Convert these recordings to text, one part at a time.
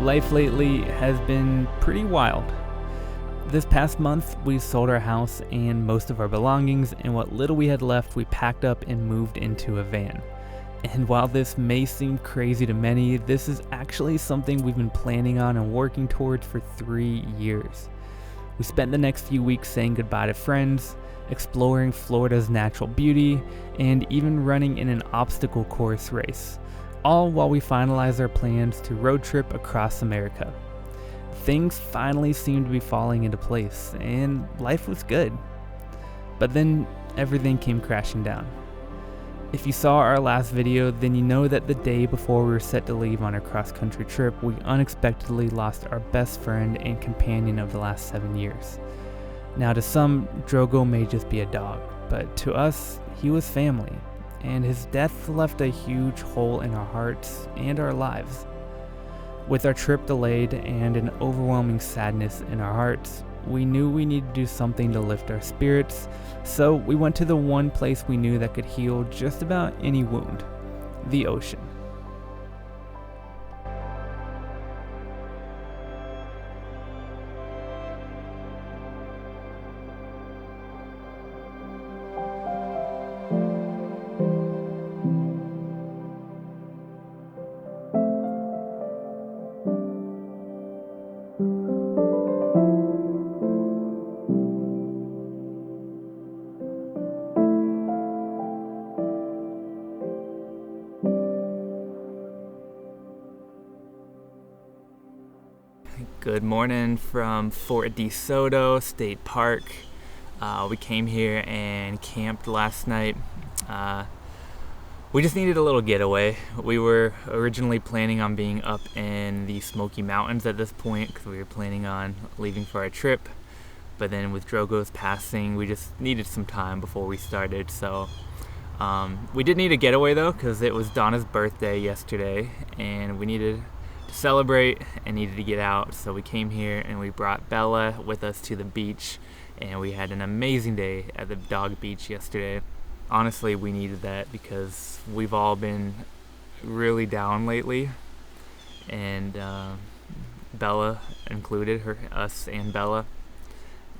Life lately has been pretty wild. This past month, we sold our house and most of our belongings, and what little we had left, we packed up and moved into a van. And while this may seem crazy to many, this is actually something we've been planning on and working towards for 3 years. We spent the next few weeks saying goodbye to friends, exploring Florida's natural beauty, and even running in an obstacle course race, all while we finalize our plans to road trip across America. Things finally seemed to be falling into place, and life was good. But then everything came crashing down. If you saw our last video, then you know that the day before we were set to leave on our cross-country trip, we unexpectedly lost our best friend and companion of the last 7 years. Now to some, Drogo may just be a dog, but to us, he was family, and his death left a huge hole in our hearts and our lives. With our trip delayed and an overwhelming sadness in our hearts, we knew we needed to do something to lift our spirits, so we went to the one place we knew that could heal just about any wound: the ocean. Good morning from Fort Desoto State Park. We came here and camped last night. We just needed a little getaway. We were originally planning on being up in the Smoky Mountains at this point because we were planning on leaving for our trip. But then with Drogo's passing, we just needed some time before we started. So we did need a getaway though, because it was Donna's birthday yesterday and we needed celebrate and needed to get out, so we came here and we brought Bella with us to the beach, and we had an amazing day at the dog beach yesterday. Honestly, we needed that because we've all been really down lately, and Bella included, us and Bella,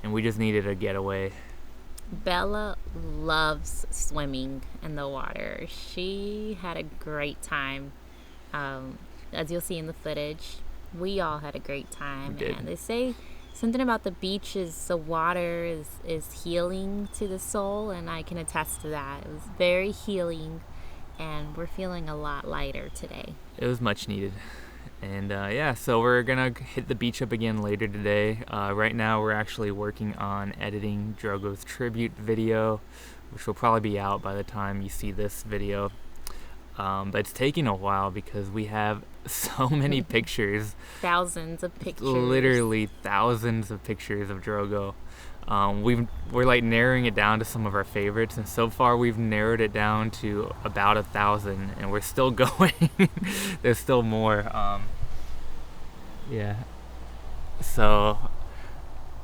and we just needed a getaway. Bella loves swimming in the water. She had a great time. As you'll see in the footage, we all had a great time. And they say something about the beach is the water is healing to the soul, and I can attest to that. It was very healing, and we're feeling a lot lighter today. It was much needed. And so we're gonna hit the beach up again later today. Right now we're actually working on editing Drogo's tribute video, which will probably be out by the time you see this video. But it's taking a while because we have so many pictures. Thousands of pictures. Literally thousands of pictures of Drogo. We're like narrowing it down to some of our favorites, and so far we've narrowed it down to about 1,000, and we're still going. There's still more. So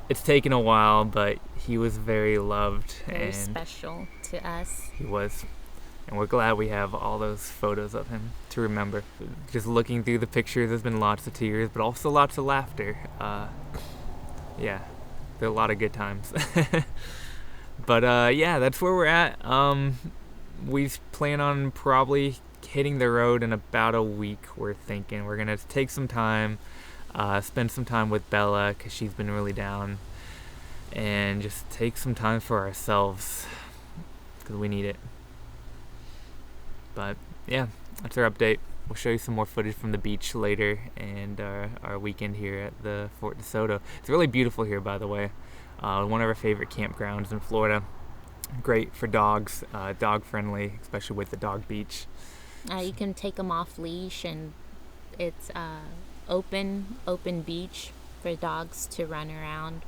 it's taken a while, but he was very loved. Very special to us. He was. And we're glad we have all those photos of him to remember. Just looking through the pictures, there's been lots of tears, but also lots of laughter. There are a lot of good times. But that's where we're at. We plan on probably hitting the road in about a week, we're thinking. We're gonna take some time, spend some time with Bella, because she's been really down, and just take some time for ourselves, because we need it. But yeah, that's our update. We'll show you some more footage from the beach later, and our weekend here at the Fort Desoto. It's really beautiful here, by the way. One of our favorite campgrounds in Florida. Great for dogs, dog friendly, especially with the dog beach. You can take them off leash, and it's open beach for dogs to run around.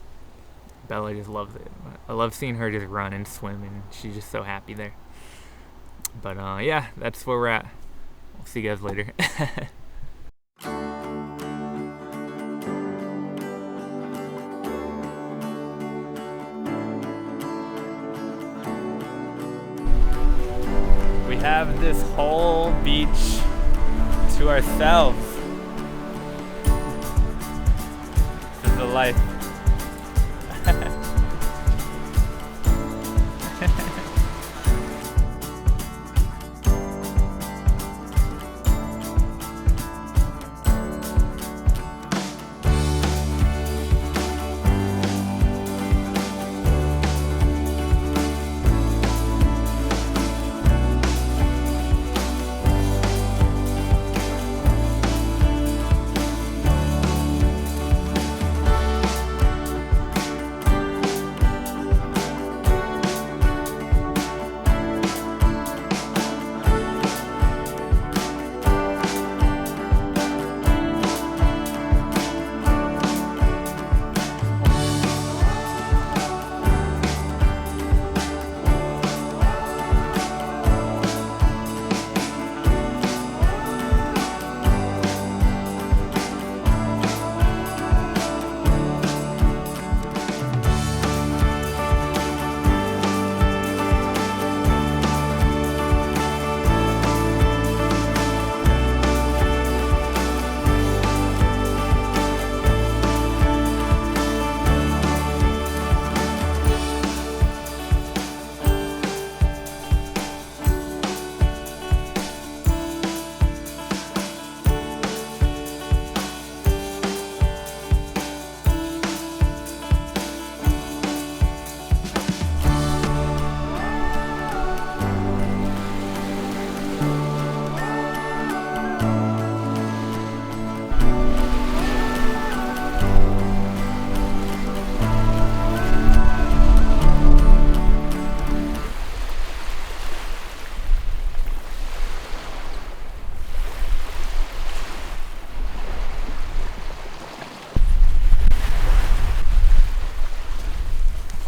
Bella just loves it. I love seeing her just run and swim, and she's just so happy there. But yeah, that's where we're at. We'll see you guys later. We have this whole beach to ourselves. This is the life.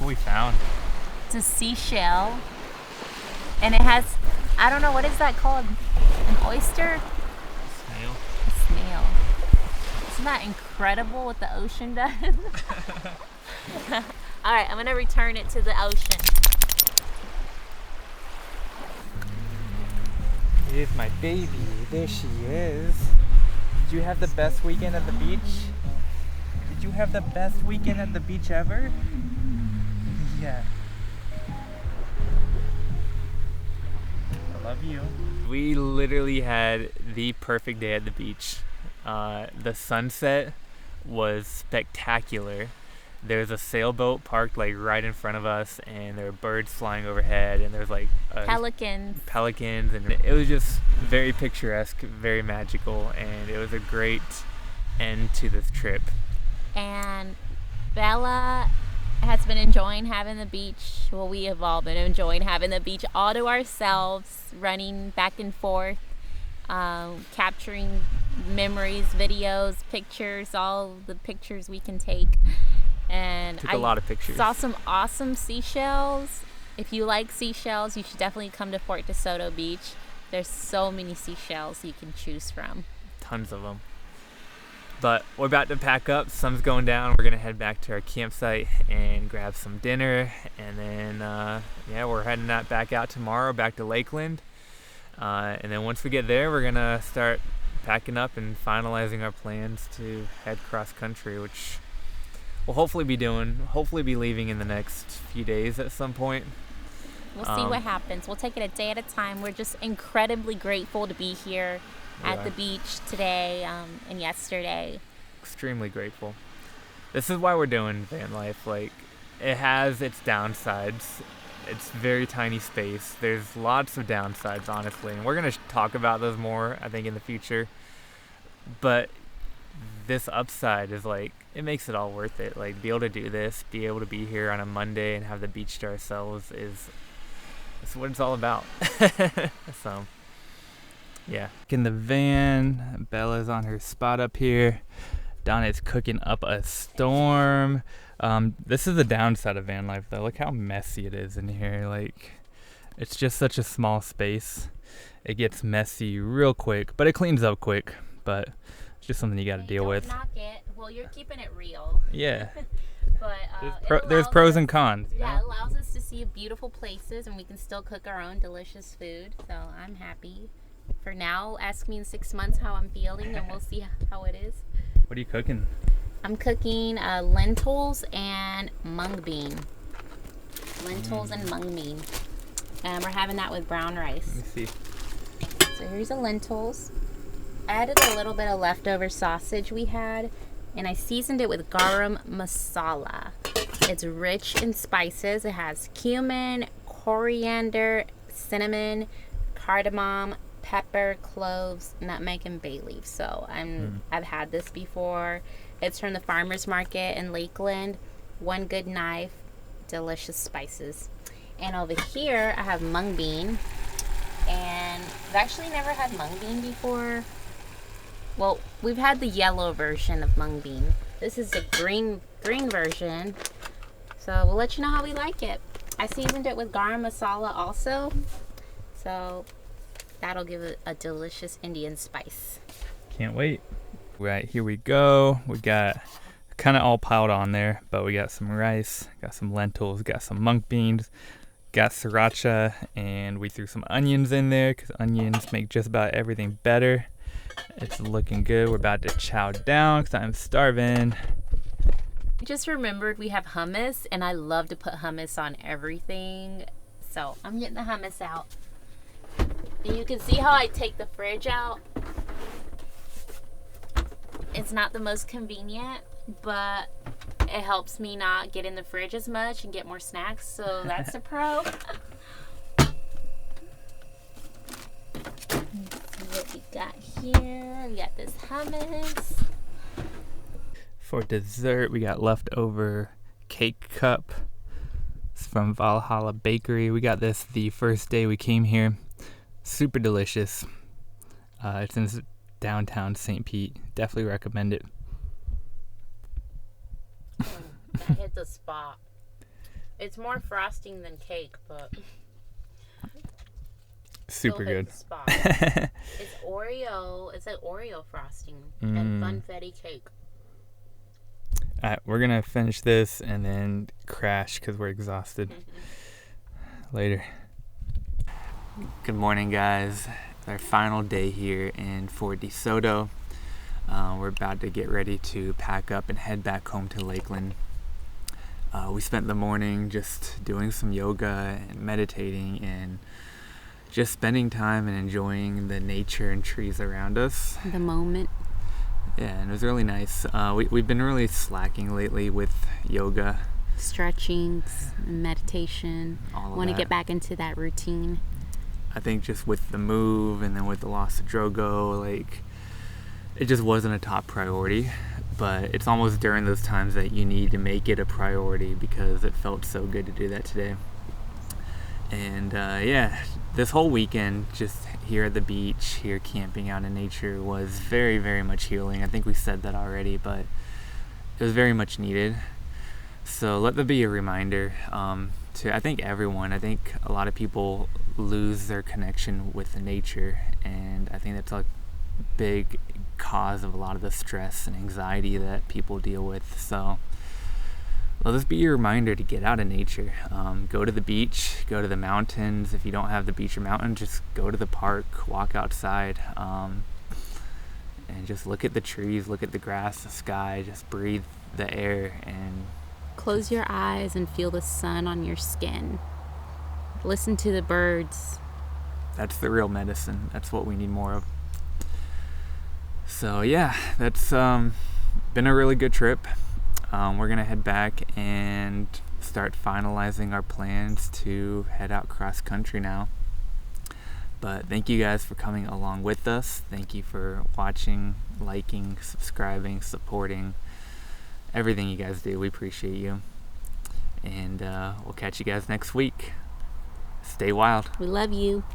We found. It's a seashell, and it has, I don't know, what is that called? An oyster? Snail. A snail. Isn't that incredible what the ocean does? All right, I'm gonna return it to the ocean. Here's my baby. There she is. Did you have the best weekend at the beach? Did you have the best weekend at the beach ever? Yeah. I love you. We literally had the perfect day at the beach. The sunset was spectacular. There's a sailboat parked like right in front of us, and there are birds flying overhead, and there's like pelicans, and it was just very picturesque, very magical, and it was a great end to this trip. And Bella has been enjoying having the beach. Well, we have all been enjoying having the beach all to ourselves, running back and forth, capturing memories, videos, pictures, all the pictures we can take. And Took a lot of pictures. Saw some awesome seashells. If you like seashells, you should definitely come to Fort Desoto Beach. There's so many seashells you can choose from. Tons of them. But we're about to pack up. Sun's going down. We're gonna head back to our campsite and grab some dinner, and then yeah, we're heading back out tomorrow, back to Lakeland. And then once we get there, we're gonna start packing up and finalizing our plans to head cross country, which we'll hopefully be leaving in the next few days at some point. We'll see what happens. We'll take it a day at a time. We're just incredibly grateful to be here at the beach today and yesterday. Extremely grateful. This is why we're doing van life. Like, it has its downsides. It's very tiny space. There's lots of downsides, honestly, and we're going to talk about those more, I think, in the future. But this upside is like, it makes it all worth it. Like, be able to do this, be able to be here on a Monday and have the beach to ourselves is what it's all about. So, yeah. In the van, Bella's on her spot up here. Donna's cooking up a storm. This is the downside of van life, though. Look how messy it is in here. Like, it's just such a small space. It gets messy real quick, but it cleans up quick. But it's just something you got to deal with. Knock it. Well, you're keeping it real. Yeah. But there's pros and cons. Yeah, it allows us to see beautiful places, and we can still cook our own delicious food. So I'm happy. For now, ask me in 6 months how I'm feeling, and we'll see how it is. What are you cooking? I'm cooking lentils and mung bean. Lentils and mung bean. And we're having that with brown rice. Let me see. So here's the lentils. I added a little bit of leftover sausage we had, and I seasoned it with garam masala. It's rich in spices. It has cumin, coriander, cinnamon, cardamom, pepper, cloves, nutmeg, and bay leaf. So I've had this before. It's from the farmer's market in Lakeland. One good knife, delicious spices. And over here I have mung bean, and I've actually never had mung bean before. Well, we've had the yellow version of mung bean. This is the green version. So we'll let you know how we like it. I seasoned it with garam masala also. So that'll give it a delicious Indian spice. Can't wait. Right, here we go. We got kind of all piled on there, but we got some rice, got some lentils, got some mung beans, got sriracha, and we threw some onions in there because onions make just about everything better. It's looking good. We're about to chow down because I'm starving. Just remembered we have hummus, and I love to put hummus on everything. So I'm getting the hummus out. And you can see how I take the fridge out. It's not the most convenient, but it helps me not get in the fridge as much and get more snacks. So that's a pro. What we got here? We got this hummus. For dessert, we got leftover cake cup. It's from Valhalla Bakery. We got this the first day we came here. Super delicious. It's in downtown St. Pete. Definitely recommend it. I hit the spot. It's more frosting than cake, but super good. The spot. It's Oreo. It's like Oreo frosting and funfetti cake. Alright, we're gonna finish this and then crash because we're exhausted. Later. Good morning, guys. It's our final day here in Fort Desoto. We're about to get ready to pack up and head back home to Lakeland. We spent the morning just doing some yoga and meditating and just spending time and enjoying the nature and trees around us. The moment. Yeah, and it was really nice. We've been really slacking lately with yoga. Stretching, meditation. Want to get back into that routine. I think just with the move and then with the loss of Drogo, like, it just wasn't a top priority. But it's almost during those times that you need to make it a priority because it felt so good to do that today. And yeah, this whole weekend just here at the beach, here camping out in nature was very, very much healing. I think we said that already, but it was very much needed. So let that be a reminder to, I think, everyone. I think a lot of people lose their connection with the nature, and I think that's a big cause of a lot of the stress and anxiety that people deal with. So let this be your reminder to get out in nature. Go to the beach, go to the mountains. If you don't have the beach or mountain, just go to the park, walk outside, and just look at the trees, look at the grass, the sky, just breathe the air. And close your eyes and feel the sun on your skin. Listen to the birds. That's the real medicine. That's what we need more of. So yeah, that's been a really good trip. We're gonna head back and start finalizing our plans to head out cross country now. But thank you guys for coming along with us. Thank you for watching, liking, subscribing, supporting everything you guys do. We appreciate you. And we'll catch you guys next week. Stay wild. We love you.